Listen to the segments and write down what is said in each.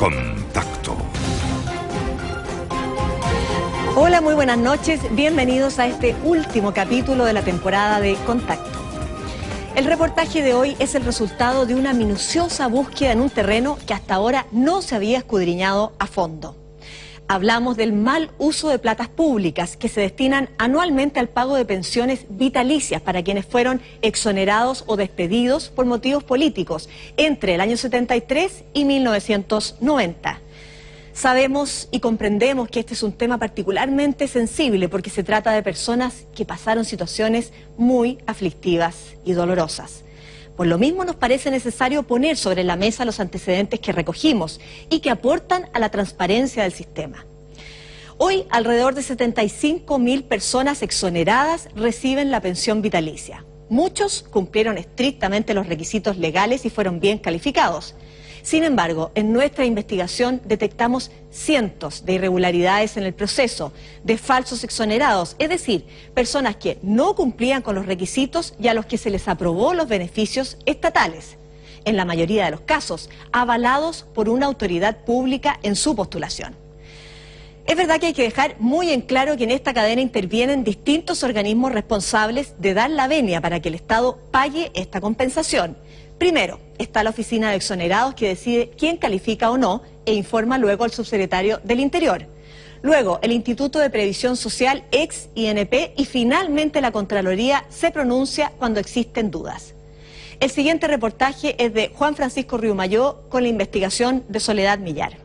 Contacto. Hola, muy buenas noches. Bienvenidos a este último capítulo de la temporada de Contacto. El reportaje de hoy es el resultado de una minuciosa búsqueda en un terreno que hasta ahora no se había escudriñado a fondo. Hablamos del mal uso de platas públicas que se destinan anualmente al pago de pensiones vitalicias para quienes fueron exonerados o despedidos por motivos políticos entre el año 73 y 1990. Sabemos y comprendemos que este es un tema particularmente sensible porque se trata de personas que pasaron situaciones muy aflictivas y dolorosas. Por lo mismo nos parece necesario poner sobre la mesa los antecedentes que recogimos y que aportan a la transparencia del sistema. Hoy, alrededor de 75.000 personas exoneradas reciben la pensión vitalicia. Muchos cumplieron estrictamente los requisitos legales y fueron bien calificados. Sin embargo, en nuestra investigación detectamos cientos de irregularidades en el proceso, de falsos exonerados, es decir, personas que no cumplían con los requisitos y a los que se les aprobó los beneficios estatales, en la mayoría de los casos, avalados por una autoridad pública en su postulación. Es verdad que hay que dejar muy en claro que en esta cadena intervienen distintos organismos responsables de dar la venia para que el Estado pague esta compensación. Primero, está la Oficina de Exonerados que decide quién califica o no e informa luego al subsecretario del Interior. Luego, el Instituto de Previsión Social, ex INP, y finalmente la Contraloría se pronuncia cuando existen dudas. El siguiente reportaje es de Juan Francisco Riumayó con la investigación de Soledad Millar.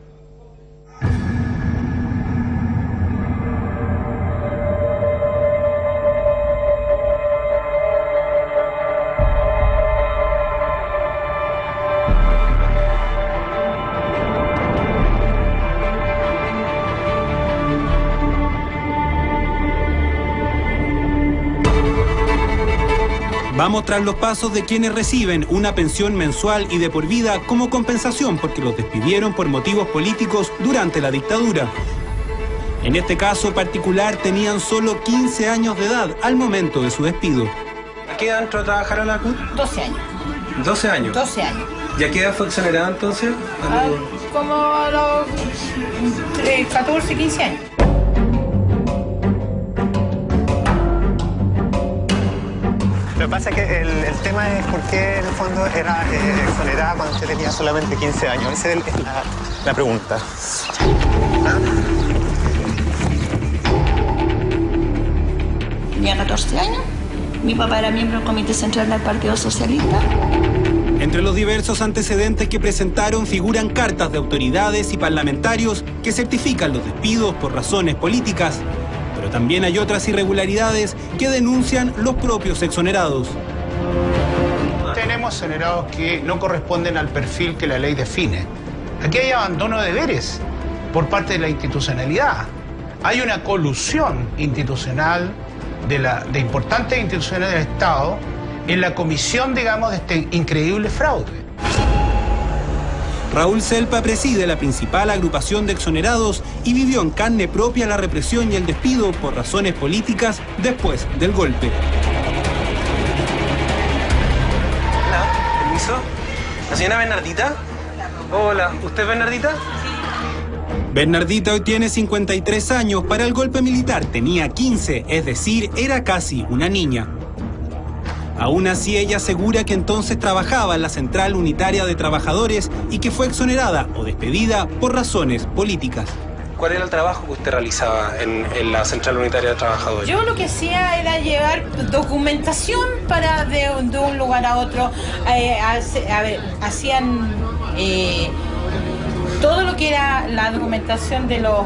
Vamos tras los pasos de quienes reciben una pensión mensual y de por vida como compensación porque los despidieron por motivos políticos durante la dictadura. En este caso particular tenían solo 15 años de edad al momento de su despido. ¿A qué edad entró a trabajar a la CUT? 12 años. 12 años. 12 años. ¿Y a qué edad fue exonerada entonces? Como a los 14, 15 años. Lo que pasa es que el tema es por qué en el fondo era exonerada cuando usted tenía solamente 15 años. Esa es la pregunta. Tenía 14 años. Mi papá era miembro del Comité Central del Partido Socialista. Entre los diversos antecedentes que presentaron figuran cartas de autoridades y parlamentarios que certifican los despidos por razones políticas. Pero también hay otras irregularidades que denuncian los propios exonerados. Tenemos exonerados que no corresponden al perfil que la ley define. Aquí hay abandono de deberes por parte de la institucionalidad. Hay una colusión institucional de importantes instituciones del Estado en la comisión, digamos, de este increíble fraude. Raúl Selpa preside la principal agrupación de exonerados y vivió en carne propia la represión y el despido por razones políticas después del golpe. Hola, permiso. ¿La señora Bernardita? Hola, ¿usted es Bernardita? Bernardita hoy tiene 53 años, para el golpe militar tenía 15, es decir, era casi una niña. Aún así, ella asegura que entonces trabajaba en la Central Unitaria de Trabajadores y que fue exonerada o despedida por razones políticas. ¿Cuál era el trabajo que usted realizaba en la Central Unitaria de Trabajadores? Yo lo que hacía era llevar documentación para de un lugar a otro. Hacían todo lo que era la documentación de los...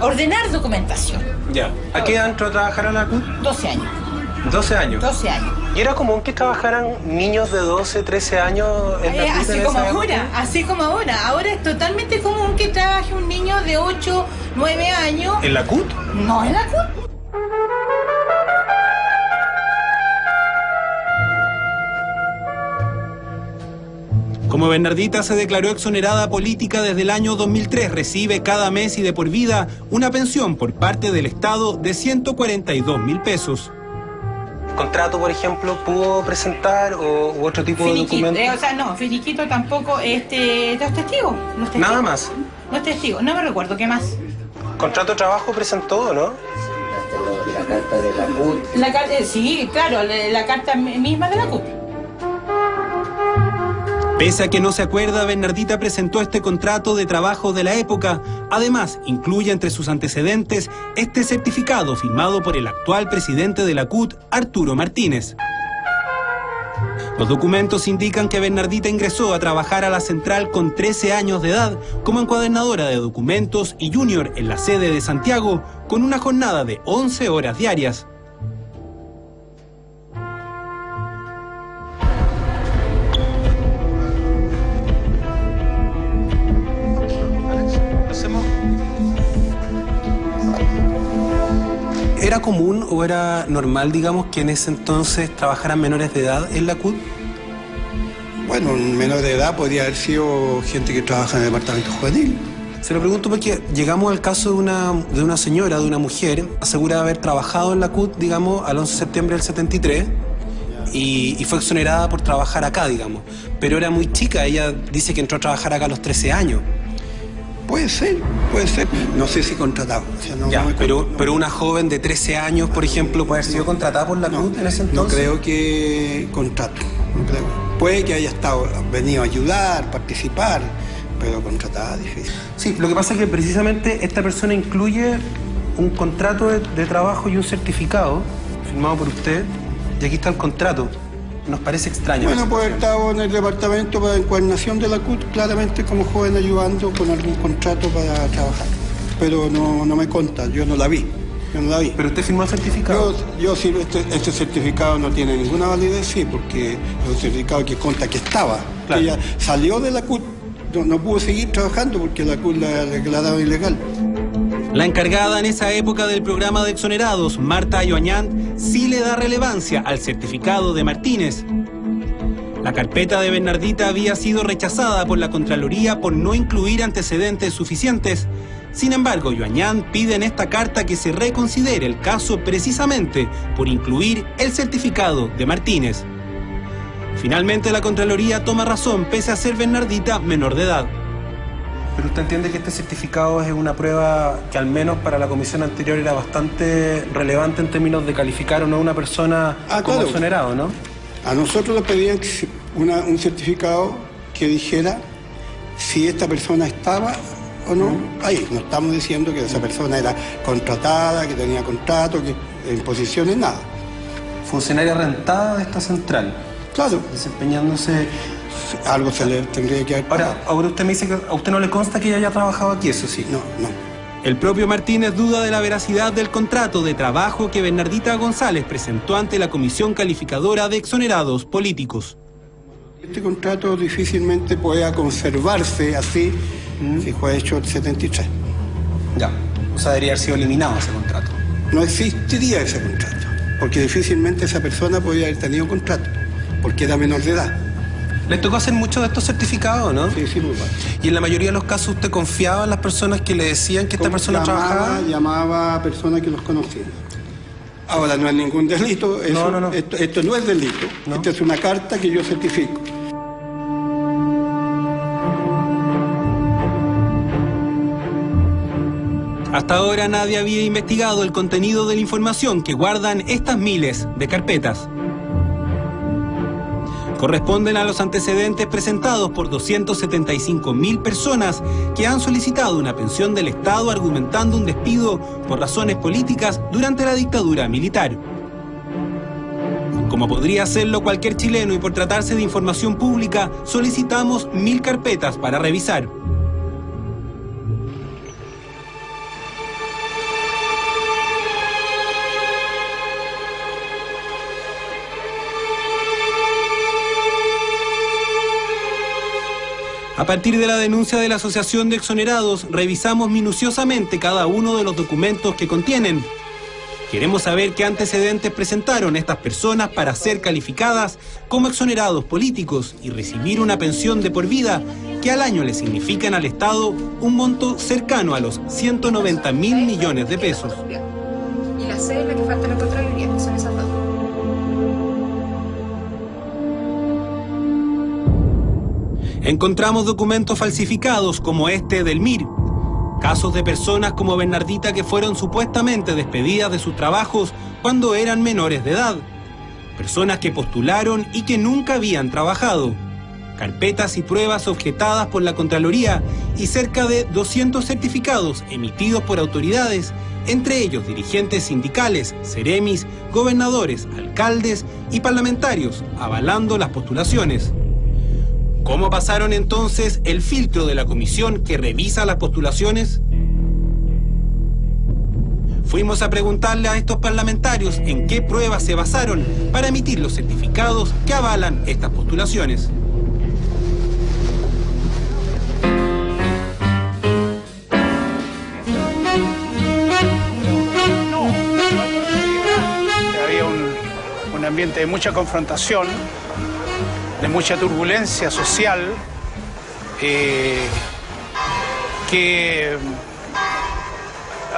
ordenar documentación. Ya. ¿A qué edad entró a trabajar a la CUT? 12 años. 12 años. 12 años. ¿Y era común que trabajaran niños de 12, 13 años en la CUT? Así como ahora, así como ahora. Ahora es totalmente común que trabaje un niño de 8, 9 años. ¿En la CUT? No, en la CUT. Como Bernardita se declaró exonerada política desde el año 2003, recibe cada mes y de por vida una pensión por parte del Estado de 142.000 pesos. ¿Contrato, por ejemplo, pudo presentar u otro tipo de documento? O sea, no, finiquito tampoco, ¿no es testigo? ¿No es testigo? Nada más. No es testigo, no me recuerdo, ¿qué más? ¿Contrato de trabajo presentó, no? La carta de la CUT. Sí, claro, la carta misma de la CUT. Pese a que no se acuerda, Bernardita presentó este contrato de trabajo de la época. Además, incluye entre sus antecedentes este certificado firmado por el actual presidente de la CUT, Arturo Martínez. Los documentos indican que Bernardita ingresó a trabajar a la central con 13 años de edad como encuadernadora de documentos y junior en la sede de Santiago con una jornada de 11 horas diarias. ¿Era común o era normal, digamos, que en ese entonces trabajaran menores de edad en la CUT? Bueno, un menor de edad podría haber sido gente que trabaja en el departamento juvenil. Se lo pregunto porque llegamos al caso de una señora, de una mujer, asegura haber trabajado en la CUT, digamos, al 11 de septiembre del 73 y fue exonerada por trabajar acá, digamos. Pero era muy chica, ella dice que entró a trabajar acá a los 13 años. Puede ser. No sé si contratado. O sea, pero una joven de 13 años, por ejemplo, ¿puede haber sido contratada por la CUT en ese entonces? No creo que contrato. No creo. Puede que haya venido a ayudar, participar, pero contratada difícil. Sí, lo que pasa es que precisamente esta persona incluye un contrato de trabajo y un certificado firmado por usted, y aquí está el contrato. Nos parece extraño. Bueno, puede haber estado en el departamento para encuadernación de la CUT, claramente como joven ayudando con algún contrato para trabajar. Pero no me consta, yo no la vi. ¿Pero usted firmó el certificado? Yo sí, este certificado no tiene ninguna validez, sí, porque es un certificado que consta que estaba. Claro. Ella salió de la CUT, no pudo seguir trabajando porque la CUT la declaraba ilegal. La encargada en esa época del programa de exonerados, Marta Ayoañán, sí le da relevancia al certificado de Martínez. La carpeta de Bernardita había sido rechazada por la Contraloría por no incluir antecedentes suficientes. Sin embargo, Ayoañán pide en esta carta que se reconsidere el caso precisamente por incluir el certificado de Martínez. Finalmente, la Contraloría toma razón pese a ser Bernardita menor de edad. Pero usted entiende que este certificado es una prueba que al menos para la comisión anterior era bastante relevante en términos de calificar o no a una persona como claro. exonerado, ¿no? A nosotros nos pedían un certificado que dijera si esta persona estaba o no ahí. No estamos diciendo que esa persona era contratada, que tenía contrato, que en posiciones, nada. Funcionaria rentada de esta central. Claro. Desempeñándose... Algo se le tendría que haber pagado. Ahora usted me dice que a usted no le consta que ella haya trabajado aquí, eso sí. No. El propio Martínez duda de la veracidad del contrato de trabajo que Bernardita González presentó ante la Comisión Calificadora de Exonerados Políticos. Este contrato difícilmente pueda conservarse así si fue hecho el 73. Ya, o sea, debería haber sido eliminado ese contrato. No existiría ese contrato, porque difícilmente esa persona podría haber tenido contrato, porque era menor de edad. ¿Les tocó hacer muchos de estos certificados, no? Sí, muy mal. ¿Y en la mayoría de los casos usted confiaba en las personas que le decían que esta persona trabajaba? Llamaba a personas que los conocían. Ahora, no es ningún delito. Eso, No. Esto no es delito. No. Esta es una carta que yo certifico. Hasta ahora nadie había investigado el contenido de la información que guardan estas miles de carpetas. Corresponden a los antecedentes presentados por 275.000 personas que han solicitado una pensión del Estado argumentando un despido por razones políticas durante la dictadura militar. Como podría hacerlo cualquier chileno y por tratarse de información pública, solicitamos 1000 carpetas para revisar. A partir de la denuncia de la Asociación de Exonerados, revisamos minuciosamente cada uno de los documentos que contienen. Queremos saber qué antecedentes presentaron estas personas para ser calificadas como exonerados políticos y recibir una pensión de por vida que al año le significan al Estado un monto cercano a los 190.000 millones de pesos. Y la cédula que falta en la Contraloría, que son esas dos. Encontramos documentos falsificados como este del MIR, casos de personas como Bernardita que fueron supuestamente despedidas de sus trabajos cuando eran menores de edad, personas que postularon y que nunca habían trabajado, carpetas y pruebas objetadas por la Contraloría y cerca de 200 certificados emitidos por autoridades, entre ellos dirigentes sindicales, seremis, gobernadores, alcaldes y parlamentarios, avalando las postulaciones. ¿Cómo pasaron entonces el filtro de la comisión que revisa las postulaciones? Fuimos a preguntarle a estos parlamentarios en qué pruebas se basaron para emitir los certificados que avalan estas postulaciones. Había un ambiente de mucha confrontación, de mucha turbulencia social, que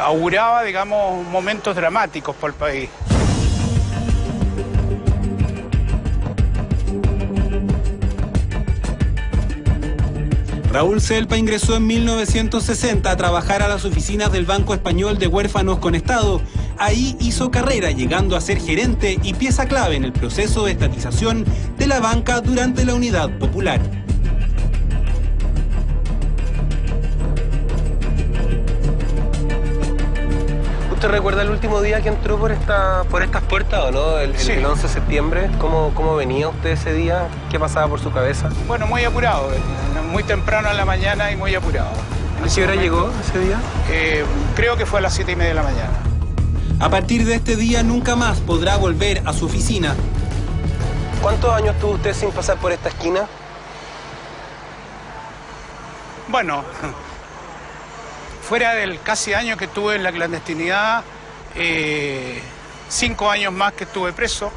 auguraba, digamos, momentos dramáticos para el país. Raúl Selpa ingresó en 1960 a trabajar a las oficinas del Banco Español de Huérfanos con Estado. Ahí hizo carrera, llegando a ser gerente y pieza clave en el proceso de estatización de la banca durante la Unidad Popular. ¿Usted recuerda el último día que entró por estas puertas o no? Sí. El 11 de septiembre. ¿Cómo venía usted ese día? ¿Qué pasaba por su cabeza? Bueno, muy apurado, muy temprano en la mañana y muy apurado. ¿A qué hora llegó ese día? Creo que fue a las 7:30 de la mañana. A partir de este día nunca más podrá volver a su oficina. ¿Cuántos años tuvo usted sin pasar por esta esquina? Bueno, fuera del casi año que estuve en la clandestinidad, 5 años más que estuve preso,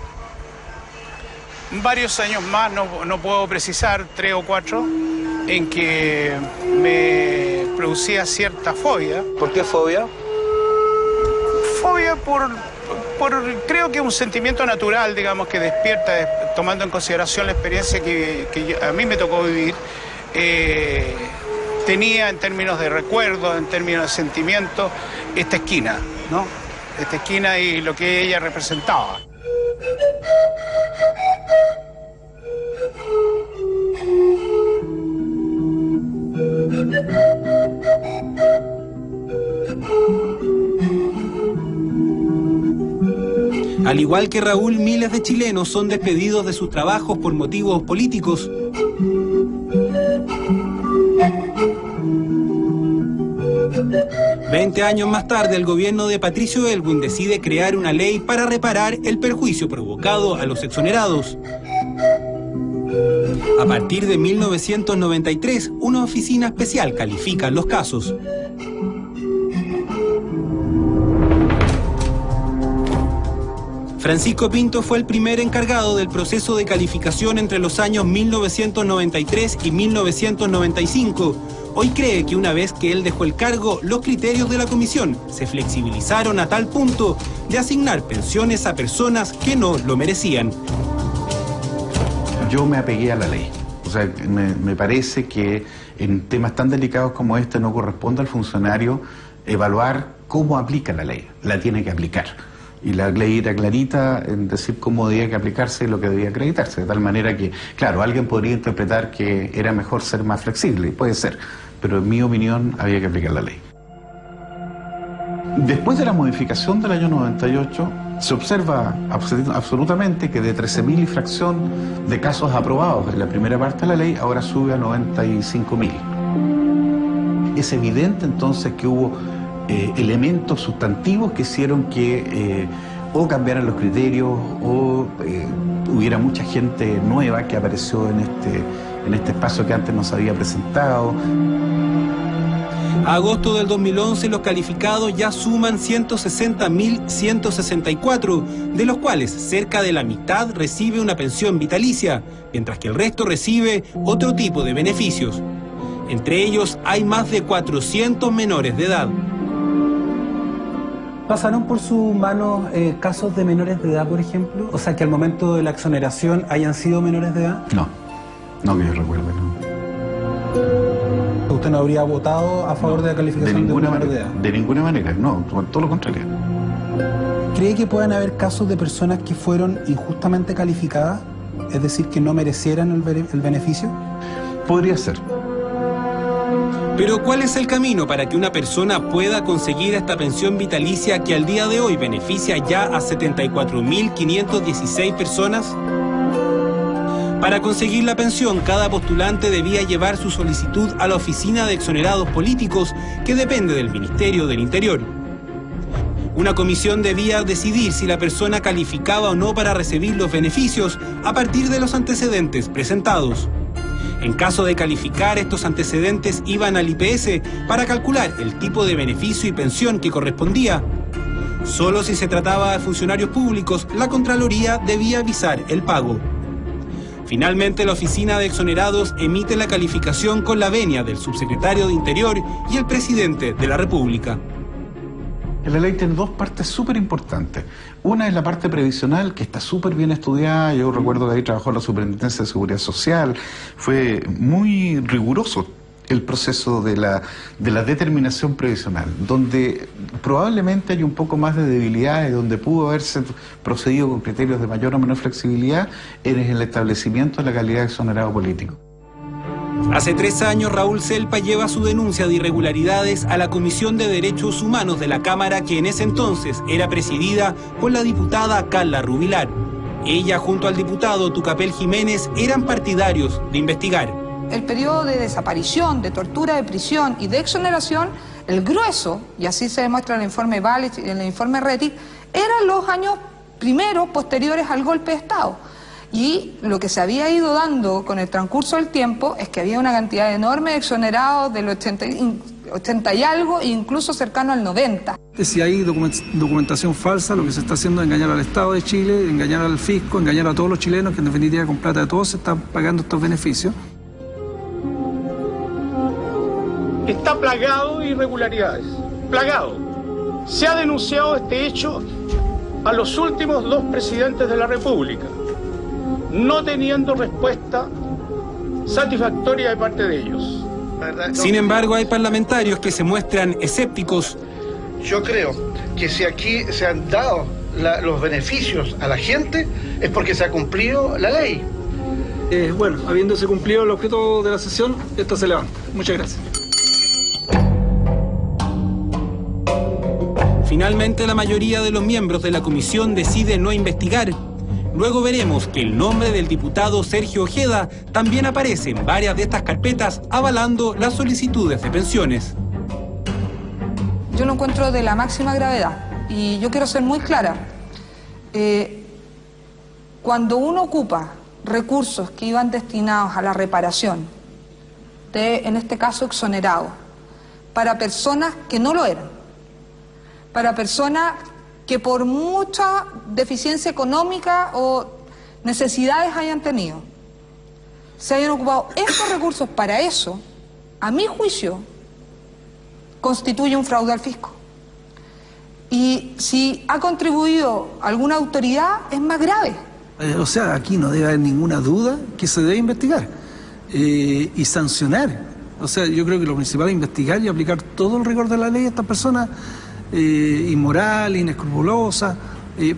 varios años más, no puedo precisar, 3 o 4, en que me producía cierta fobia. ¿Por qué fobia? Fobia por creo que un sentimiento natural, digamos, que despierta, tomando en consideración la experiencia que a mí me tocó vivir. Tenía en términos de recuerdo, en términos de sentimiento, esta esquina, ¿no? Esta esquina y lo que ella representaba. Al igual que Raúl, miles de chilenos son despedidos de sus trabajos por motivos políticos. Veinte años más tarde, el gobierno de Patricio Aylwin decide crear una ley para reparar el perjuicio provocado a los exonerados. A partir de 1993, una oficina especial califica los casos. Francisco Pinto fue el primer encargado del proceso de calificación entre los años 1993 y 1995. Hoy cree que una vez que él dejó el cargo, los criterios de la comisión se flexibilizaron a tal punto de asignar pensiones a personas que no lo merecían. Yo me apegué a la ley. O sea, me parece que en temas tan delicados como este no corresponde al funcionario evaluar cómo aplica la ley. La tiene que aplicar. Y la ley era clarita en decir cómo debía que aplicarse y lo que debía acreditarse. De tal manera que, claro, alguien podría interpretar que era mejor ser más flexible, puede ser, pero en mi opinión había que aplicar la ley. Después de la modificación del año 98, se observa absolutamente que de 13.000 y fracción de casos aprobados en la primera parte de la ley, ahora sube a 95.000. Es evidente entonces que hubo elementos sustantivos que hicieron que o cambiaran los criterios o hubiera mucha gente nueva que apareció en este espacio que antes no se había presentado. A agosto del 2011 los calificados ya suman 160.164, de los cuales cerca de la mitad recibe una pensión vitalicia, mientras que el resto recibe otro tipo de beneficios. Entre ellos hay más de 400 menores de edad. ¿Pasaron por sus manos casos de menores de edad, por ejemplo? O sea, que al momento de la exoneración hayan sido menores de edad. No que yo recuerde, no. ¿Usted no habría votado a favor de la calificación de una menor de edad? De ninguna manera, no, todo lo contrario. ¿Cree que puedan haber casos de personas que fueron injustamente calificadas? Es decir, que no merecieran el beneficio. Podría ser. Pero ¿cuál es el camino para que una persona pueda conseguir esta pensión vitalicia que al día de hoy beneficia ya a 74.516 personas? Para conseguir la pensión, cada postulante debía llevar su solicitud a la Oficina de Exonerados Políticos, que depende del Ministerio del Interior. Una comisión debía decidir si la persona calificaba o no para recibir los beneficios a partir de los antecedentes presentados. En caso de calificar, estos antecedentes iban al IPS para calcular el tipo de beneficio y pensión que correspondía. Solo si se trataba de funcionarios públicos, la Contraloría debía avisar el pago. Finalmente, la Oficina de Exonerados emite la calificación con la venia del subsecretario de Interior y el presidente de la República. La ley tiene dos partes súper importantes. Una es la parte previsional, que está súper bien estudiada. Yo recuerdo que ahí trabajó la Superintendencia de Seguridad Social. Fue muy riguroso el proceso de la determinación previsional, donde probablemente hay un poco más de debilidades, donde pudo haberse procedido con criterios de mayor o menor flexibilidad, en el establecimiento de la calidad de exonerado político. Hace 3 años, Raúl Selpa lleva su denuncia de irregularidades a la Comisión de Derechos Humanos de la Cámara, que en ese entonces era presidida por la diputada Carla Rubilar. Ella, junto al diputado Tucapel Jiménez, eran partidarios de investigar. El periodo de desaparición, de tortura, de prisión y de exoneración, el grueso, y así se demuestra en el informe Balich y en el informe Rettig, eran los años primeros posteriores al golpe de Estado. Y lo que se había ido dando con el transcurso del tiempo es que había una cantidad enorme de exonerados del 80 y algo, e incluso cercano al 90. Si hay documentación falsa, lo que se está haciendo es engañar al Estado de Chile, engañar al fisco, engañar a todos los chilenos, que en definitiva con plata de todos se están pagando estos beneficios. Está plagado de irregularidades, plagado. Se ha denunciado este hecho a los últimos 2 presidentes de la República, no teniendo respuesta satisfactoria de parte de ellos. Sin embargo, hay parlamentarios que se muestran escépticos. Yo creo que si aquí se han dado los beneficios a la gente es porque se ha cumplido la ley. Bueno, habiéndose cumplido el objeto de la sesión, esto se levanta. Muchas gracias. Finalmente, la mayoría de los miembros de la comisión decide no investigar. Luego veremos que el nombre del diputado Sergio Ojeda también aparece en varias de estas carpetas avalando las solicitudes de pensiones. Yo lo encuentro de la máxima gravedad y yo quiero ser muy clara. Cuando uno ocupa recursos que iban destinados a la reparación de, en este caso, exonerados, para personas que no lo eran, para personas que por mucha deficiencia económica o necesidades hayan tenido, se hayan ocupado estos recursos para eso, a mi juicio, constituye un fraude al fisco. Y si ha contribuido alguna autoridad, es más grave. O sea, aquí no debe haber ninguna duda que se debe investigar y sancionar. O sea, yo creo que lo principal es investigar y aplicar todo el rigor de la ley a estas personas inmorales, inescrupulosas,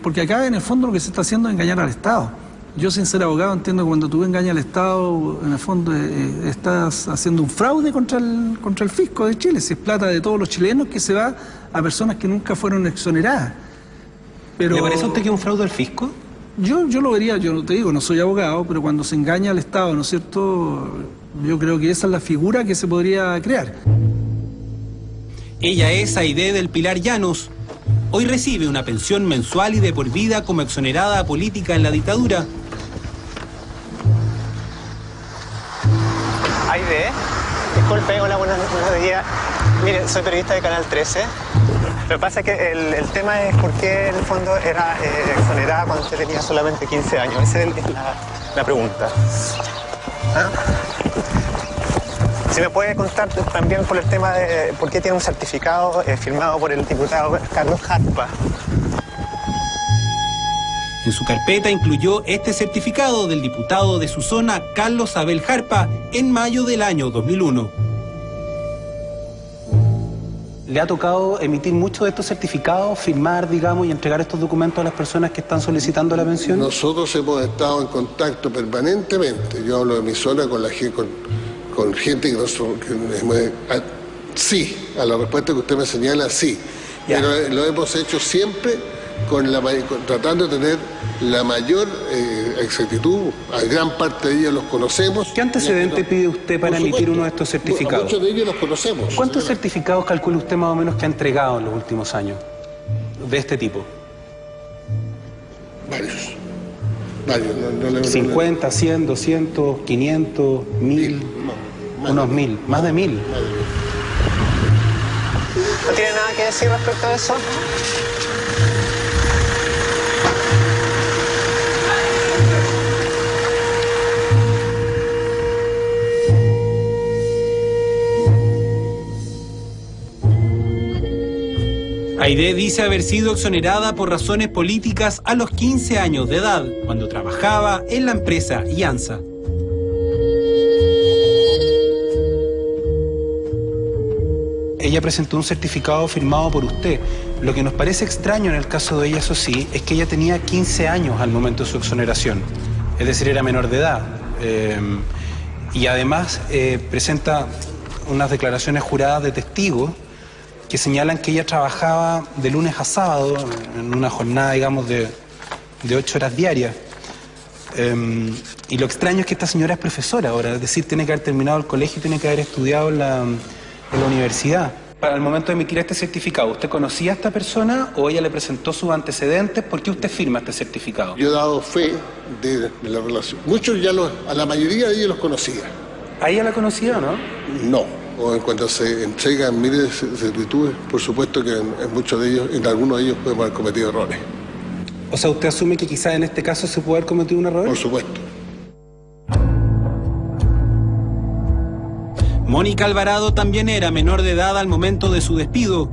porque acá en el fondo lo que se está haciendo es engañar al Estado. Yo, sin ser abogado, entiendo que cuando tú engañas al Estado, en el fondo estás haciendo un fraude contra el fisco de Chile. Si es plata de todos los chilenos que se va a personas que nunca fueron exoneradas. Pero, ¿le parece a usted que es un fraude al fisco? Yo lo vería, yo no te digo, no soy abogado, pero cuando se engaña al Estado, ¿no es cierto? Yo creo que esa es la figura que se podría crear. Ella es Aide del Pilar Llanos. Hoy recibe una pensión mensual y de por vida como exonerada política en la dictadura. Aide, disculpe, hola, buenos días. Mire, soy periodista de Canal 13. Lo que pasa es que el tema es por qué en el fondo era exonerada cuando usted tenía solamente 15 años. Esa es la pregunta. ¿Ah? Si me puede contar también por el tema de por qué tiene un certificado firmado por el diputado Carlos Harpa. En su carpeta incluyó este certificado del diputado de su zona, Carlos Abel Jarpa, en mayo del año 2001. ¿Le ha tocado emitir muchos de estos certificados, firmar, digamos, y entregar estos documentos a las personas que están solicitando la pensión? Nosotros hemos estado en contacto permanentemente. Yo hablo de mi zona con gente que sí, a la respuesta que usted me señala, sí. Ya. Pero lo hemos hecho siempre tratando de tener la mayor exactitud. A gran parte de ellos los conocemos. ¿Qué antecedente pide usted para emitir uno de estos certificados? Muchos de ellos los conocemos. ¿Cuántos certificados calcula usted más o menos que ha entregado en los últimos años de este tipo? Varios. 50, 100, 200, 500, 1000, unos 1000, más de 1000. ¿No tiene nada que decir respecto a eso? Aide dice haber sido exonerada por razones políticas a los 15 años de edad, cuando trabajaba en la empresa IANSA. Ella presentó un certificado firmado por usted. Lo que nos parece extraño en el caso de ella, eso sí, es que ella tenía 15 años al momento de su exoneración. Es decir, era menor de edad. Y además presenta unas declaraciones juradas de testigos que señalan que ella trabajaba de lunes a sábado en una jornada, digamos, de 8 horas diarias. Y lo extraño es que esta señora es profesora ahora, es decir, tiene que haber terminado el colegio y tiene que haber estudiado en la universidad. Para el momento de emitir este certificado, ¿usted conocía a esta persona o ella le presentó sus antecedentes? ¿Por qué usted firma este certificado? Yo he dado fe de la relación. Muchos a la mayoría de ellos los conocía. ¿A ella la conocía o no? No. O en cuanto se entregan miles de certitudes, por supuesto que en muchos de ellos, en algunos de ellos podemos haber cometido errores. O sea, ¿usted asume que quizás en este caso se puede haber cometido un error? Por supuesto. Mónica Alvarado también era menor de edad al momento de su despido.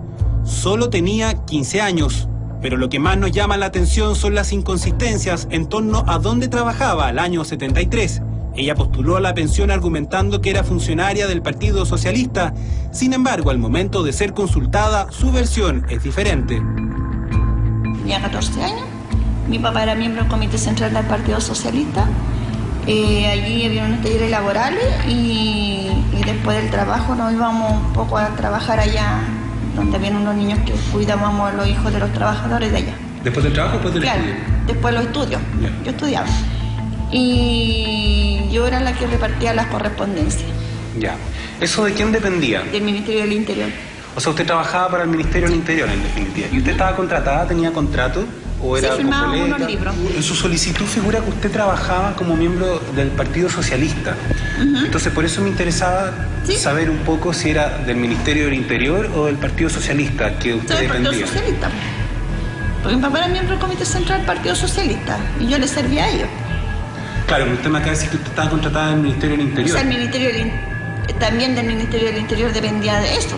Solo tenía 15 años. Pero lo que más nos llama la atención son las inconsistencias en torno a dónde trabajaba al año 73. Ella postuló a la pensión argumentando que era funcionaria del Partido Socialista. Sin embargo, al momento de ser consultada, su versión es diferente. Tenía 14 años. Mi papá era miembro del Comité Central del Partido Socialista. Allí había unos talleres laborales y después del trabajo nos íbamos un poco a trabajar allá, donde habían unos niños que cuidábamos a los hijos de los trabajadores de allá. ¿Después del trabajo o después del estudio? Después de los estudios. Yeah. Yo estudiaba. Y yo era la que repartía las correspondencias. Ya. ¿Eso de quién dependía? Del Ministerio del Interior. O sea, usted trabajaba para el Ministerio del Interior, en definitiva. ¿Y usted estaba contratada, tenía contrato? ¿O era firmaba unos libros. En su solicitud figura que usted trabajaba como miembro del Partido Socialista. Entonces, por eso me interesaba saber un poco si era del Ministerio del Interior o del Partido Socialista que usted dependía. Del Partido Socialista. Porque mi papá era miembro del Comité Central del Partido Socialista y yo le servía a ellos. Claro, usted me acaba de decir que usted estaba contratada en el Ministerio del Interior. O sea, el Ministerio también del Ministerio del Interior dependía de eso.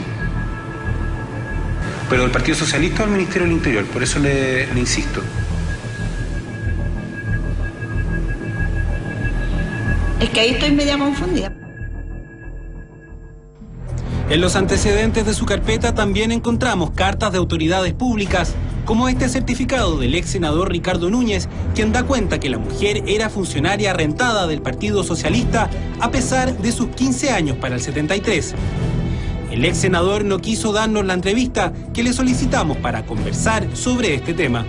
Pero del Partido Socialista o del Ministerio del Interior, por eso le insisto. Es que ahí estoy media confundida. En los antecedentes de su carpeta también encontramos cartas de autoridades públicas, como este certificado del ex senador Ricardo Núñez, quien da cuenta que la mujer era funcionaria rentada del Partido Socialista a pesar de sus 15 años para el 73. El ex senador no quiso darnos la entrevista que le solicitamos para conversar sobre este tema.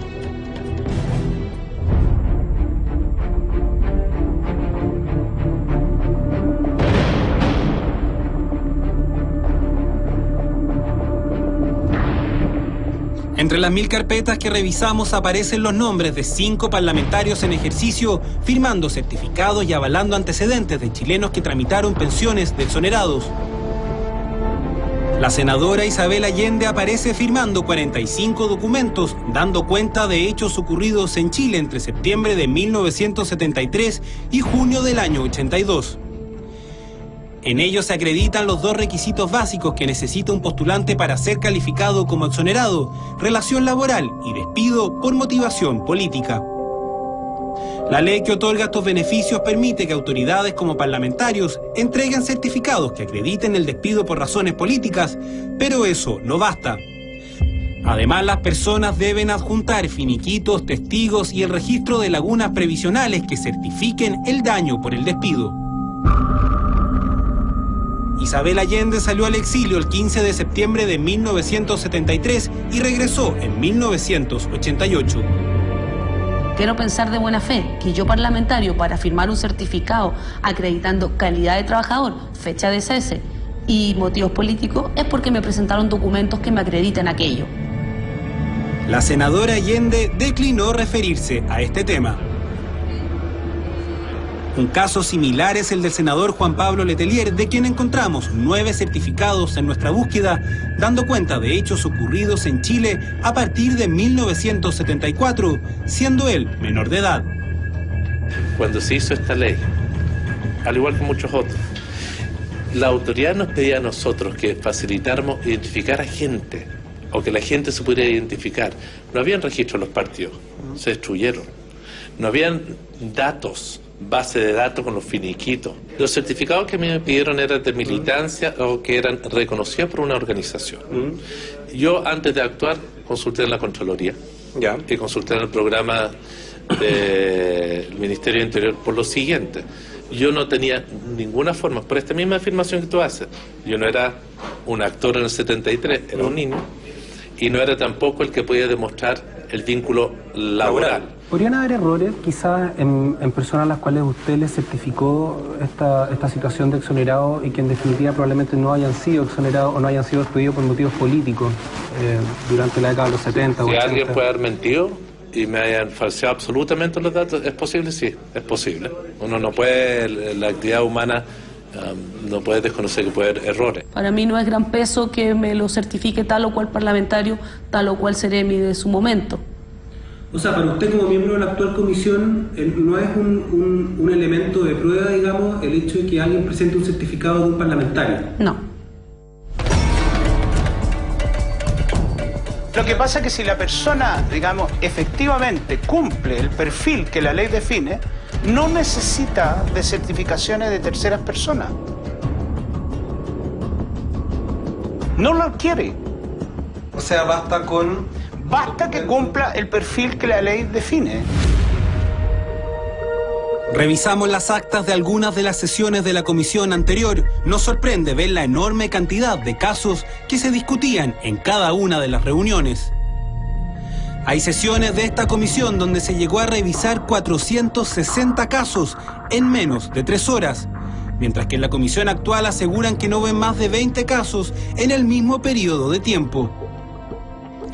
Entre las 1000 carpetas que revisamos aparecen los nombres de 5 parlamentarios en ejercicio firmando certificados y avalando antecedentes de chilenos que tramitaron pensiones de exonerados. La senadora Isabel Allende aparece firmando 45 documentos, dando cuenta de hechos ocurridos en Chile entre septiembre de 1973 y junio del año 82. En ellos se acreditan los 2 requisitos básicos que necesita un postulante para ser calificado como exonerado: relación laboral y despido por motivación política. La ley que otorga estos beneficios permite que autoridades como parlamentarios entreguen certificados que acrediten el despido por razones políticas, pero eso no basta. Además, las personas deben adjuntar finiquitos, testigos y el registro de lagunas previsionales que certifiquen el daño por el despido. Isabel Allende salió al exilio el 15 de septiembre de 1973 y regresó en 1988. Quiero pensar de buena fe que yo, parlamentario, para firmar un certificado acreditando calidad de trabajador, fecha de cese y motivos políticos, es porque me presentaron documentos que me acrediten aquello. La senadora Allende declinó referirse a este tema. Un caso similar es el del senador Juan Pablo Letelier, de quien encontramos 9 certificados en nuestra búsqueda, dando cuenta de hechos ocurridos en Chile a partir de 1974, siendo él menor de edad. Cuando se hizo esta ley, al igual que muchos otros, la autoridad nos pedía a nosotros que facilitáramos identificar a gente, o que la gente se pudiera identificar. No habían registro de los partidos, se destruyeron. No habían datos, base de datos con los finiquitos. Los certificados que me pidieron eran de militancia o que eran reconocidos por una organización. Yo, antes de actuar, consulté en la Contraloría y consulté en el programa del Ministerio del Interior por lo siguiente. Yo no tenía ninguna forma, por esta misma afirmación que tú haces. Yo no era un actor en el 73, era un niño, y no era tampoco el que podía demostrar el vínculo laboral. ¿Podrían haber errores quizás en personas a las cuales usted les certificó esta situación de exonerado y que en definitiva probablemente no hayan sido exonerados o no hayan sido despedidos por motivos políticos durante la década de los 70 o 80? Si alguien puede haber mentido y me hayan falseado absolutamente los datos, ¿es posible? Sí, es posible. Uno no puede, la actividad humana no puede desconocer que puede haber errores. Para mí no es gran peso que me lo certifique tal o cual parlamentario, tal o cual seremi de su momento. O sea, para usted como miembro de la actual comisión, ¿no es un elemento de prueba, digamos, el hecho de que alguien presente un certificado de un parlamentario? No. Lo que pasa es que si la persona, digamos, efectivamente cumple el perfil que la ley define, no necesita de certificaciones de terceras personas. No lo quiere. O sea, basta con... Basta que cumpla el perfil que la ley define. Revisamos las actas de algunas de las sesiones de la comisión anterior. Nos sorprende ver la enorme cantidad de casos que se discutían en cada una de las reuniones. Hay sesiones de esta comisión donde se llegó a revisar 460 casos en menos de 3 horas, mientras que en la comisión actual aseguran que no ven más de 20 casos en el mismo periodo de tiempo.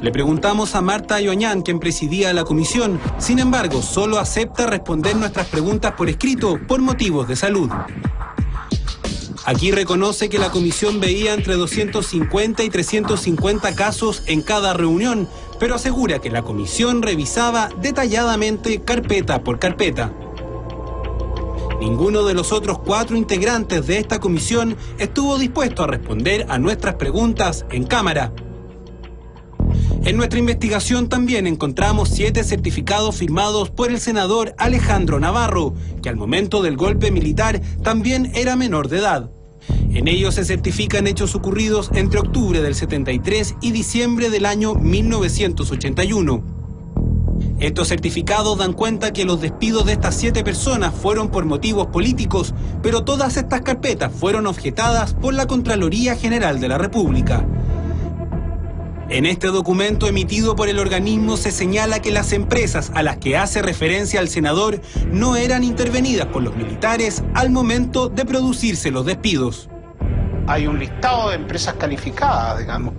Le preguntamos a Marta Ayoñán, quien presidía la comisión. Sin embargo, solo acepta responder nuestras preguntas por escrito por motivos de salud. Aquí reconoce que la comisión veía entre 250 y 350 casos en cada reunión, pero asegura que la comisión revisaba detalladamente carpeta por carpeta. Ninguno de los otros 4 integrantes de esta comisión estuvo dispuesto a responder a nuestras preguntas en cámara. En nuestra investigación también encontramos 7 certificados firmados por el senador Alejandro Navarro, que al momento del golpe militar también era menor de edad. En ellos se certifican hechos ocurridos entre octubre del 73 y diciembre del año 1981. Estos certificados dan cuenta que los despidos de estas 7 personas fueron por motivos políticos, pero todas estas carpetas fueron objetadas por la Contraloría General de la República. En este documento emitido por el organismo se señala que las empresas a las que hace referencia el senador no eran intervenidas por los militares al momento de producirse los despidos. Hay un listado de empresas calificadas, digamos,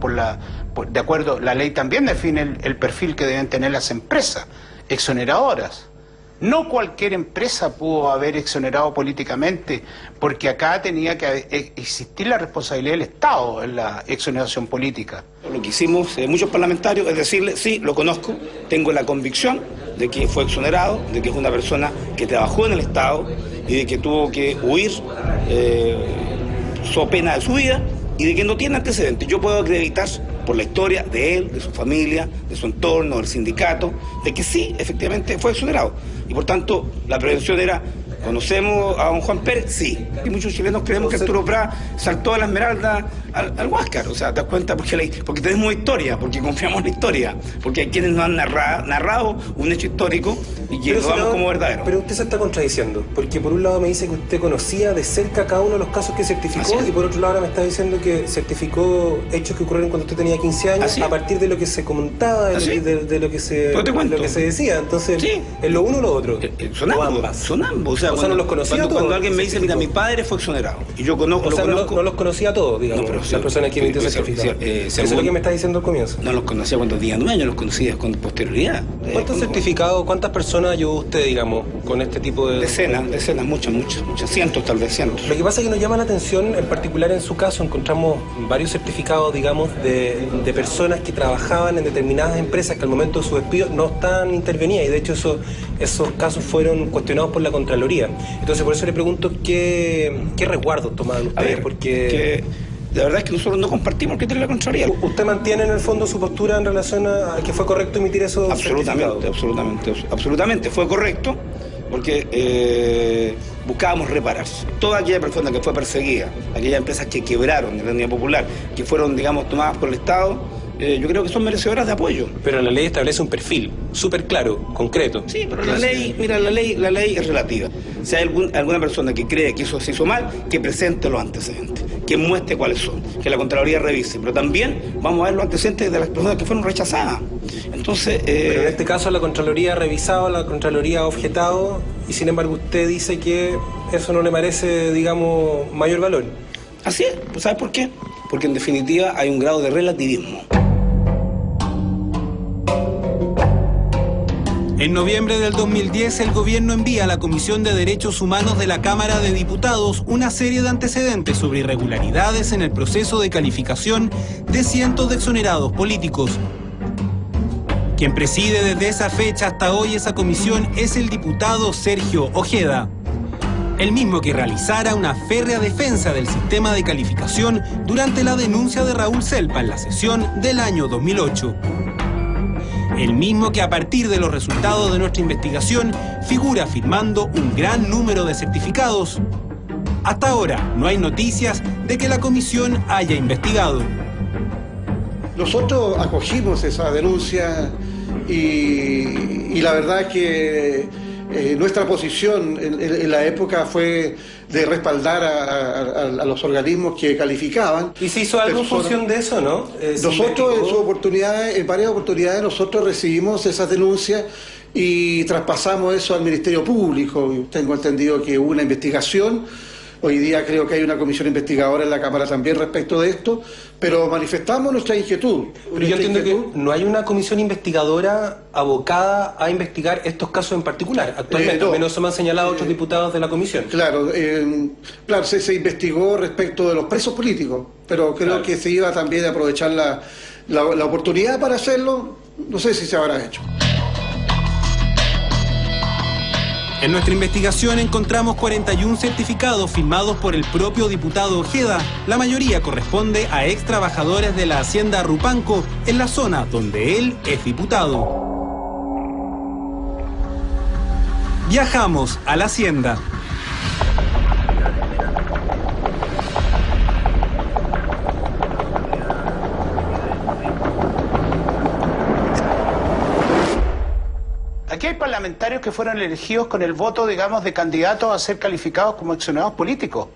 de acuerdo, la ley también define el perfil que deben tener las empresas exoneradoras. No cualquier empresa pudo haber exonerado políticamente, porque acá tenía que existir la responsabilidad del Estado en la exoneración política. Lo que hicimos muchos parlamentarios es decirle, sí, lo conozco, tengo la convicción de que fue exonerado, de que es una persona que trabajó en el Estado y de que tuvo que huir so pena de su vida y de que no tiene antecedentes. Yo puedo acreditar por la historia de él, de su familia, de su entorno, del sindicato, de que sí, efectivamente fue exonerado. Y por tanto, la prevención era, ¿conocemos a don Juan Pérez? Sí. Y muchos chilenos creemos que Arturo Prat saltó a la Esmeralda al Huáscar. O sea, te das cuenta porque tenemos historia, porque confiamos en la historia, porque hay quienes nos han narrado un hecho histórico y que lo damos como verdadero. Pero usted se está contradiciendo, porque por un lado me dice que usted conocía de cerca cada uno de los casos que certificó y por otro lado ahora me está diciendo que certificó hechos que ocurrieron cuando usted tenía 15 años a partir de lo que se comentaba, de lo que se decía. Entonces, ¿es lo uno o lo otro? Son ambos. Son ambos. O sea, no los conocía todos. Cuando alguien me dice, mira, mi padre fue exonerado, y yo conozco... O sea, no los conocía todos, digamos, las personas que emitió certificado. Eso es lo que me está diciendo al comienzo. No los conocía cuando tenía 9 años, los conocía con posterioridad. ¿Cuántos certificados, cuántas personas llevó usted, digamos, con este tipo de...? Decenas, muchas, cientos, tal vez cientos. Lo que pasa es que nos llama la atención, en particular en su caso, encontramos varios certificados, digamos, de personas que trabajaban en determinadas empresas que al momento de su despido no están intervenidas, y de hecho esos casos fueron cuestionados por la Contraloría. Entonces, por eso le pregunto qué resguardos tomaban ustedes, porque... La verdad es que nosotros no compartimos el criterio de la Contraloría. ¿Usted mantiene en el fondo su postura en relación a que fue correcto emitir esos certificados? Absolutamente, fue correcto, porque buscábamos reparar. Toda aquella persona que fue perseguida, aquellas empresas que quebraron en la Unidad Popular, que fueron, digamos, tomadas por el Estado, yo creo que son merecedoras de apoyo. Pero la ley establece un perfil súper claro, concreto. Sí, pero la ley es relativa. Si hay alguna persona que cree que eso se hizo mal, que presente los antecedentes, que muestre cuáles son, que la Contraloría revise. Pero también vamos a ver los antecedentes de las personas que fueron rechazadas. Entonces... Pero en este caso la Contraloría ha revisado, la Contraloría ha objetado, y sin embargo usted dice que eso no le merece, digamos, mayor valor. Así es. ¿Sabes por qué? Porque en definitiva hay un grado de relativismo. En noviembre del 2010, el gobierno envía a la Comisión de Derechos Humanos de la Cámara de Diputados una serie de antecedentes sobre irregularidades en el proceso de calificación de cientos de exonerados políticos. Quien preside desde esa fecha hasta hoy esa comisión es el diputado Sergio Ojeda, el mismo que realizara una férrea defensa del sistema de calificación durante la denuncia de Raúl Selpa en la sesión del año 2008. El mismo que a partir de los resultados de nuestra investigación figura firmando un gran número de certificados. Hasta ahora no hay noticias de que la comisión haya investigado. Nosotros acogimos esa denuncia y la verdad es que nuestra posición en la época fue de respaldar a los organismos que calificaban. ¿Y se hizo algo en función de eso, no? Nosotros en varias oportunidades nosotros recibimos esas denuncias y traspasamos eso al Ministerio Público. Y tengo entendido que hubo una investigación. Hoy día creo que hay una comisión investigadora en la Cámara también respecto de esto, pero manifestamos nuestra inquietud. Pero yo entiendo que no hay una comisión investigadora abocada a investigar estos casos en particular. Actualmente, al menos se me han señalado otros diputados de la comisión. Claro, se investigó respecto de los presos políticos, pero creo que se iba también a aprovechar la oportunidad para hacerlo. No sé si se habrá hecho. En nuestra investigación encontramos 41 certificados firmados por el propio diputado Ojeda. La mayoría corresponde a ex trabajadores de la Hacienda Rupanco, en la zona donde él es diputado. Viajamos a la Hacienda. Aquí hay parlamentarios que fueron elegidos con el voto, digamos, de candidatos a ser calificados como exonerados políticos,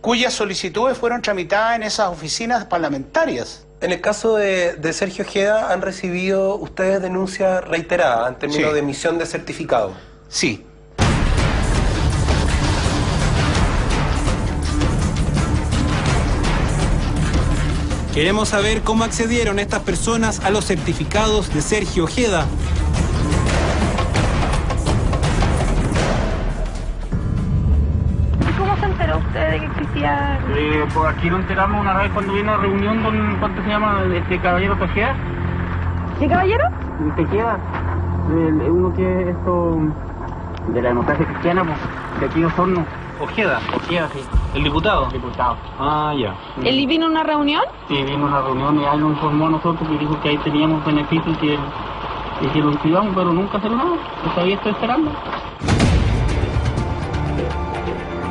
cuyas solicitudes fueron tramitadas en esas oficinas parlamentarias. En el caso de Sergio Ojeda, ¿han recibido ustedes denuncias reiteradas en términos de emisión de certificados? Sí. Queremos saber cómo accedieron estas personas a los certificados de Sergio Ojeda. ¿Usted de que existía? Pues aquí lo enteramos una vez cuando vino a reunión con, ¿cuánto se llama? Este caballero Tejeda. ¿Qué caballero? Tejeda. Uno que es esto de la democracia cristiana, pues, de aquí en Osorno. Ojeda, sí. ¿El diputado? Diputado. Ah, ya. ¿Él vino a una reunión? Sí, vino a una reunión y ahí nos informó a nosotros y dijo que ahí teníamos beneficios Y si lo inscribamos, pero nunca hacer nada, todavía estoy esperando.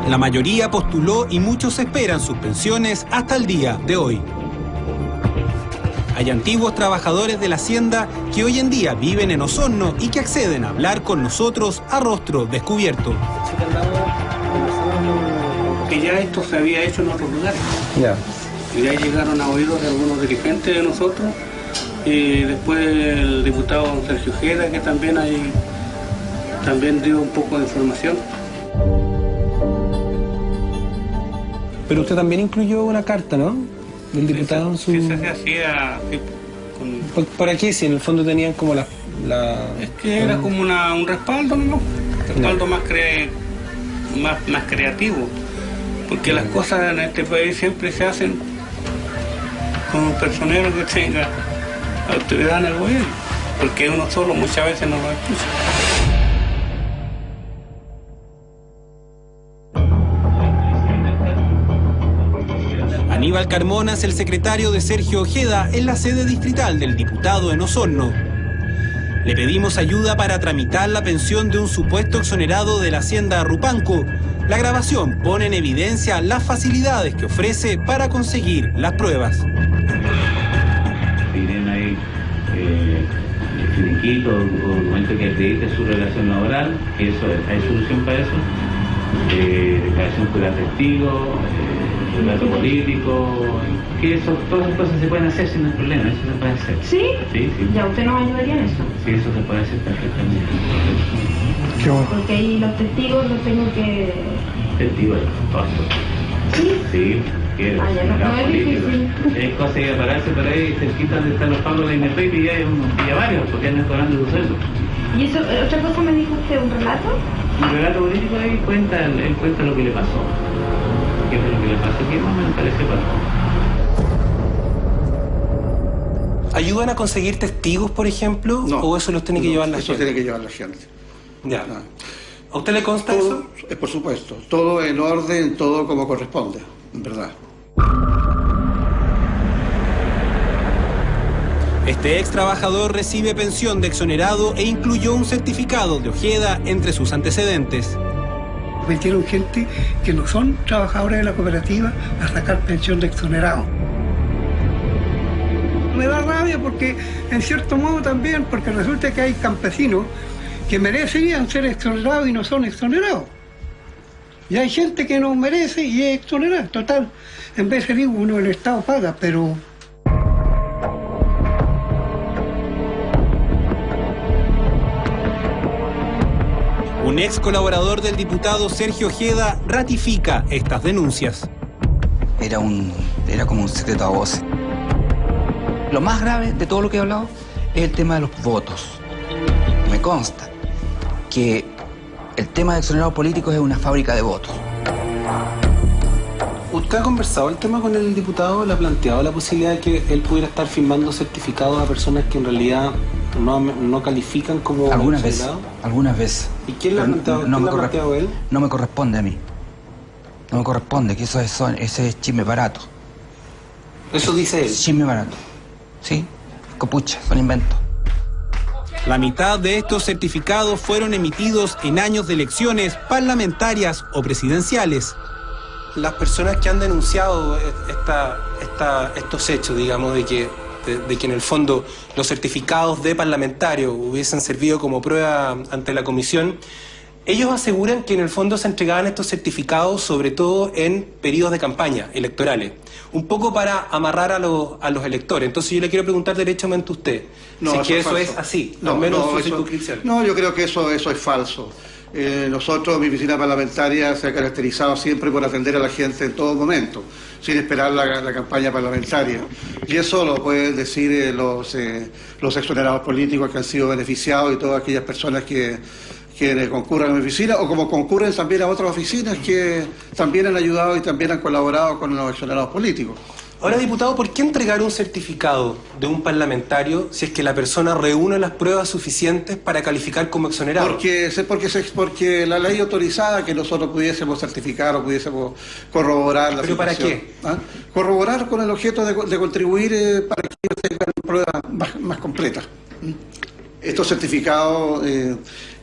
La mayoría postuló y muchos esperan sus pensiones hasta el día de hoy. Hay antiguos trabajadores de la hacienda que hoy en día viven en Osorno y que acceden a hablar con nosotros a rostro descubierto. Que ya esto se había hecho en otros lugares. Ya llegaron a oídos de algunos dirigentes de nosotros y después el diputado Sergio Ojeda, que también dio un poco de información. Pero usted también incluyó una carta, ¿no? Del diputado en su... Sí, se hacía con... ¿Por aquí? Si en el fondo tenían como la... Es que era como un respaldo, ¿no? Respaldo más creativo. Porque las cosas en este país siempre se hacen con un personero que tenga autoridad en el gobierno. Porque uno solo muchas veces no lo escucha. Aníbal Carmona es el secretario de Sergio Ojeda en la sede distrital del diputado en Osorno. Le pedimos ayuda para tramitar la pensión de un supuesto exonerado de la hacienda Rupanco. La grabación pone en evidencia las facilidades que ofrece para conseguir las pruebas. Tienen ahí finiquito o documento que acredite su relación laboral, que eso hay solución para eso. Declaración por testigo, relato político, que eso, todas esas cosas se pueden hacer sin ningún problema, eso se puede hacer. ¿Sí? Sí, sí. ¿Ya usted nos ayudaría en eso? Sí, eso se puede hacer perfectamente. Qué bueno. Porque ahí los testigos los tengo que... Testigos de costo. ¿Sí? Sí, que no es difícil. Es cosa de pararse por ahí cerquita donde están los pagos de la INP y pilla varios, porque andan cobrando su sueldo. ¿Y eso, otra cosa me dijo usted, un relato? Un relato político ahí él cuenta lo que le pasó. ¿Qué fue lo que le pasó? ¿Qué más me parece pasó? ¿Ayudan a conseguir testigos, por ejemplo? No. ¿O eso los tiene que llevar la gente? Eso tiene que llevar la gente. Ya. ¿A usted le consta todo, eso? Por supuesto. Todo en orden, todo como corresponde, en verdad. Este ex trabajador recibe pensión de exonerado e incluyó un certificado de Ojeda entre sus antecedentes. Metieron gente que no son trabajadores de la cooperativa a sacar pensión de exonerado. Me da rabia porque, en cierto modo también, porque resulta que hay campesinos que merecerían ser exonerados y no son exonerados. Y hay gente que no merece y es exonerada. Total, en vez de digo, uno el Estado paga, pero... Un ex colaborador del diputado Sergio Ojeda ratifica estas denuncias. Era como un secreto a voces. Lo más grave de todo lo que he hablado es el tema de los votos. Me consta que el tema de exonerados políticos es una fábrica de votos. ¿Usted ha conversado el tema con el diputado? ¿Le ha planteado la posibilidad de que él pudiera estar firmando certificados a personas que en realidad no califican como algunas exonerados? veces, algunas veces. ¿Y quién le ha planteado, él? No me corresponde a mí. No me corresponde, que ese es chisme barato. ¿Eso dice él? Chisme barato. Sí, copucha, son inventos. La mitad de estos certificados fueron emitidos en años de elecciones parlamentarias o presidenciales. Las personas que han denunciado estos hechos, digamos, de que en el fondo los certificados de parlamentarios hubiesen servido como prueba ante la comisión, ellos aseguran que en el fondo se entregaban estos certificados sobre todo en periodos de campaña electorales, un poco para amarrar a los electores. Entonces yo le quiero preguntar derechamente a usted, si es que eso es así, al menos en su circunscripción. No, yo creo que eso es falso. Nosotros, mi oficina parlamentaria se ha caracterizado siempre por atender a la gente en todo momento, sin esperar la campaña parlamentaria. Y eso lo pueden decir los exonerados políticos que han sido beneficiados y todas aquellas personas que concurran a mi oficina, o como concurren también a otras oficinas que también han ayudado y también han colaborado con los exonerados políticos. Ahora, diputado, ¿por qué entregar un certificado de un parlamentario si es que la persona reúne las pruebas suficientes para calificar como exonerado? Porque la ley autorizaba que nosotros pudiésemos certificar o pudiésemos corroborar la situación. ¿Pero para qué? Corroborar con el objeto de contribuir para que ellos tengan pruebas más completas. estos certificados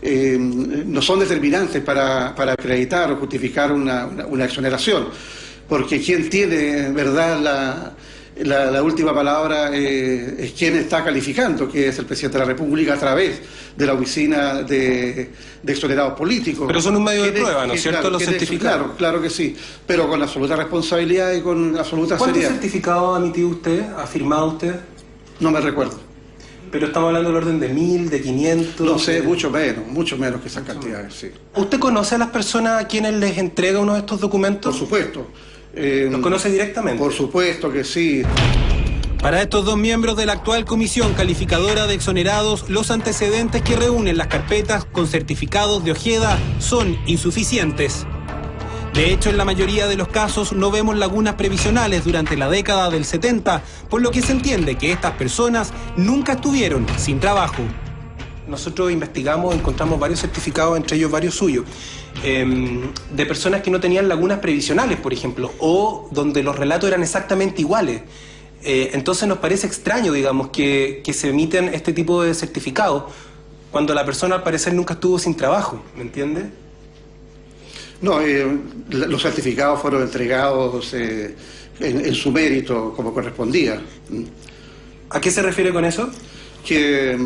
no son determinantes para acreditar o justificar una exoneración, porque quien tiene, verdad, la última palabra es quien está calificando, que es el presidente de la República a través de la oficina de exonerados políticos. Pero son un medio de prueba, ¿no es cierto? Los certificados. Claro que sí, pero con absoluta responsabilidad y con absoluta seriedad. ¿Cuántos certificados ha emitido usted, ha firmado usted? No me recuerdo. Pero estamos hablando del orden de 1000, de 500... No sé, mucho menos que esas cantidades, sí. ¿Usted conoce a las personas a quienes les entrega uno de estos documentos? Por supuesto. ¿Los conoce directamente? Por supuesto que sí. Para estos dos miembros de la actual comisión calificadora de exonerados, los antecedentes que reúnen las carpetas con certificados de Ojeda son insuficientes. De hecho, en la mayoría de los casos no vemos lagunas previsionales durante la década del 70, por lo que se entiende que estas personas nunca estuvieron sin trabajo. Nosotros investigamos, encontramos varios certificados, entre ellos varios suyos, de personas que no tenían lagunas previsionales, por ejemplo, o donde los relatos eran exactamente iguales. Entonces nos parece extraño, digamos, que se emiten este tipo de certificados cuando la persona al parecer nunca estuvo sin trabajo, ¿me entiende? No, los certificados fueron entregados en su mérito, como correspondía. ¿A qué se refiere con eso? Que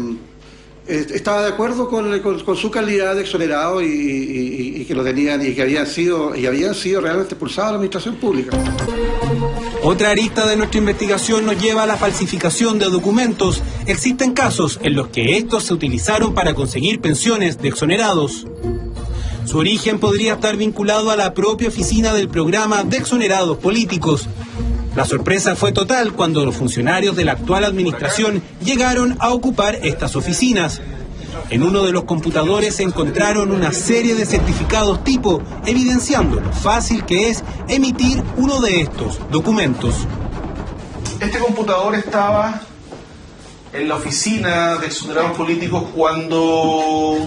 estaba de acuerdo con su calidad de exonerado y que lo tenían y que habían sido realmente expulsados de la administración pública. Otra arista de nuestra investigación nos lleva a la falsificación de documentos. Existen casos en los que estos se utilizaron para conseguir pensiones de exonerados. Su origen podría estar vinculado a la propia oficina del programa de exonerados políticos. La sorpresa fue total cuando los funcionarios de la actual administración llegaron a ocupar estas oficinas. En uno de los computadores se encontraron una serie de certificados tipo, evidenciando lo fácil que es emitir uno de estos documentos. Este computador estaba en la oficina de exonerados políticos cuando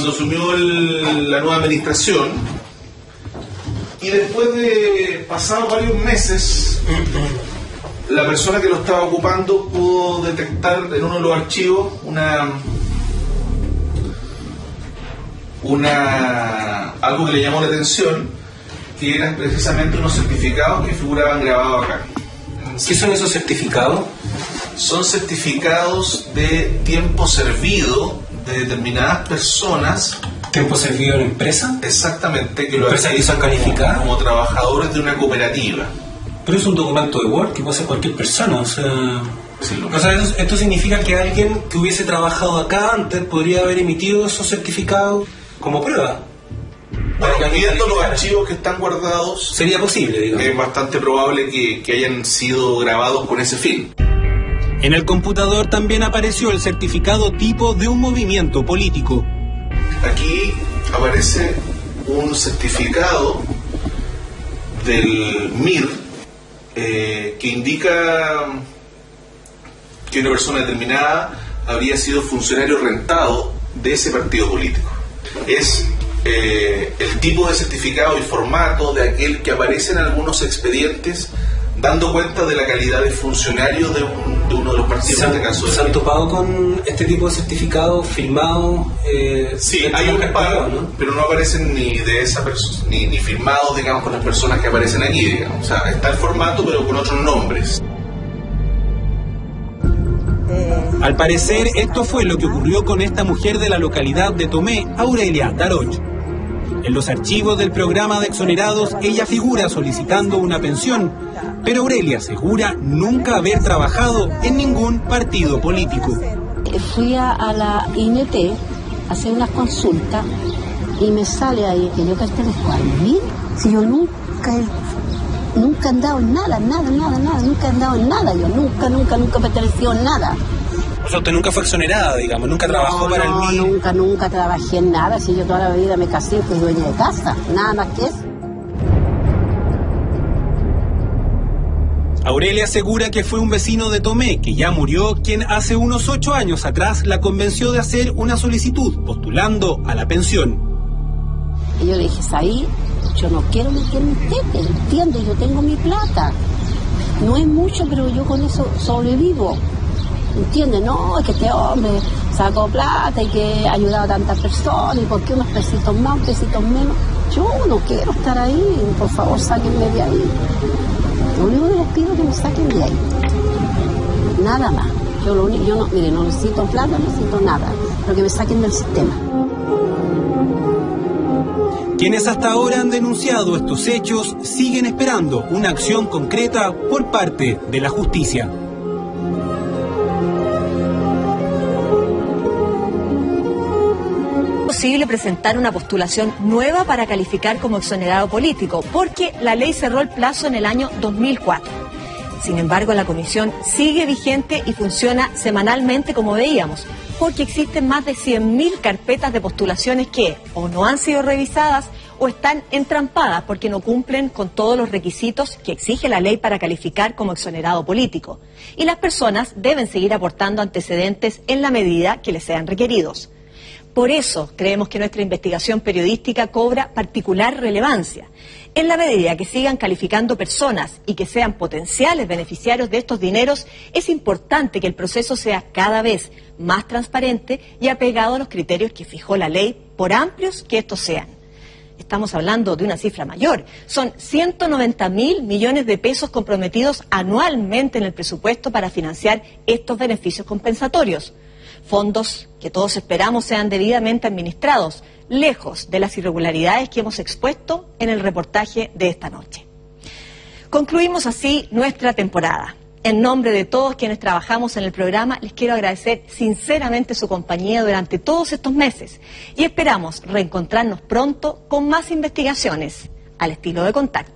asumió la nueva administración, y después de pasar varios meses la persona que lo estaba ocupando pudo detectar en uno de los archivos algo que le llamó la atención, que eran precisamente unos certificados que figuraban grabados acá. ¿Qué son esos certificados? Son certificados de tiempo servido de determinadas personas. ¿Tiempo servido en la empresa? Exactamente, que lo acreditan como trabajadores de una cooperativa. Pero es un documento de Word que puede ser cualquier persona, o sea... Sí, esto significa que alguien que hubiese trabajado acá antes podría haber emitido esos certificados como prueba. Bueno, viendo los archivos que están guardados... Sería posible, digamos. Es bastante probable que hayan sido grabados con ese fin. En el computador también apareció el certificado tipo de un movimiento político. Aquí aparece un certificado del MIR que indica que una persona determinada habría sido funcionario rentado de ese partido político. Es el tipo de certificado y formato de aquel que aparece en algunos expedientes dando cuenta de la calidad de funcionario de uno de los partidos. ¿Se han topado con este tipo de certificados firmados? Sí, hay un par, ¿no? Pero no aparecen ni de esa persona, ni firmados, digamos, con las personas que aparecen aquí, digamos. O sea, está el formato, pero con otros nombres. Al parecer, esto fue lo que ocurrió con esta mujer de la localidad de Tomé, Aurelia Daroch. En los archivos del programa de exonerados, ella figura solicitando una pensión, pero Aurelia asegura nunca haber trabajado en ningún partido político. Fui a la INT a hacer unas consultas y me sale ahí que yo pertenezco al MIR. Si yo nunca he andado en nada, nunca he andado en nada, yo nunca pertenecí en nada. O sea, usted nunca fue exonerada, digamos, nunca trabajó para el MIR. Nunca trabajé en nada, si yo toda la vida me casé y fui dueña de casa, nada más que eso. Aurelia asegura que fue un vecino de Tomé, que ya murió, quien hace unos 8 años atrás la convenció de hacer una solicitud, postulando a la pensión. Y yo le dije, ahí yo no quiero meterme en tete, ¿entiendes? Yo tengo mi plata. No es mucho, pero yo con eso sobrevivo. ¿entiendes? No, es que este hombre sacó plata y que ha ayudado a tantas personas, y por qué unos pesitos más, unos pesitos menos. Yo no quiero estar ahí, por favor, sáquenme de ahí. Lo único que les pido es que me saquen de ahí. Nada más. Yo no necesito plata, no necesito nada, pero que me saquen del sistema. Quienes hasta ahora han denunciado estos hechos siguen esperando una acción concreta por parte de la justicia. Es posible presentar una postulación nueva para calificar como exonerado político, porque la ley cerró el plazo en el año 2004. Sin embargo, la comisión sigue vigente y funciona semanalmente, como veíamos, porque existen más de 100.000 carpetas de postulaciones que o no han sido revisadas o están entrampadas porque no cumplen con todos los requisitos que exige la ley para calificar como exonerado político. Y las personas deben seguir aportando antecedentes en la medida que les sean requeridos. Por eso creemos que nuestra investigación periodística cobra particular relevancia. En la medida que sigan calificando personas y que sean potenciales beneficiarios de estos dineros, es importante que el proceso sea cada vez más transparente y apegado a los criterios que fijó la ley, por amplios que estos sean. Estamos hablando de una cifra mayor. Son 190.000 millones de pesos comprometidos anualmente en el presupuesto para financiar estos beneficios compensatorios. Fondos que todos esperamos sean debidamente administrados, lejos de las irregularidades que hemos expuesto en el reportaje de esta noche. Concluimos así nuestra temporada. En nombre de todos quienes trabajamos en el programa, les quiero agradecer sinceramente su compañía durante todos estos meses y esperamos reencontrarnos pronto con más investigaciones al estilo de Contacto.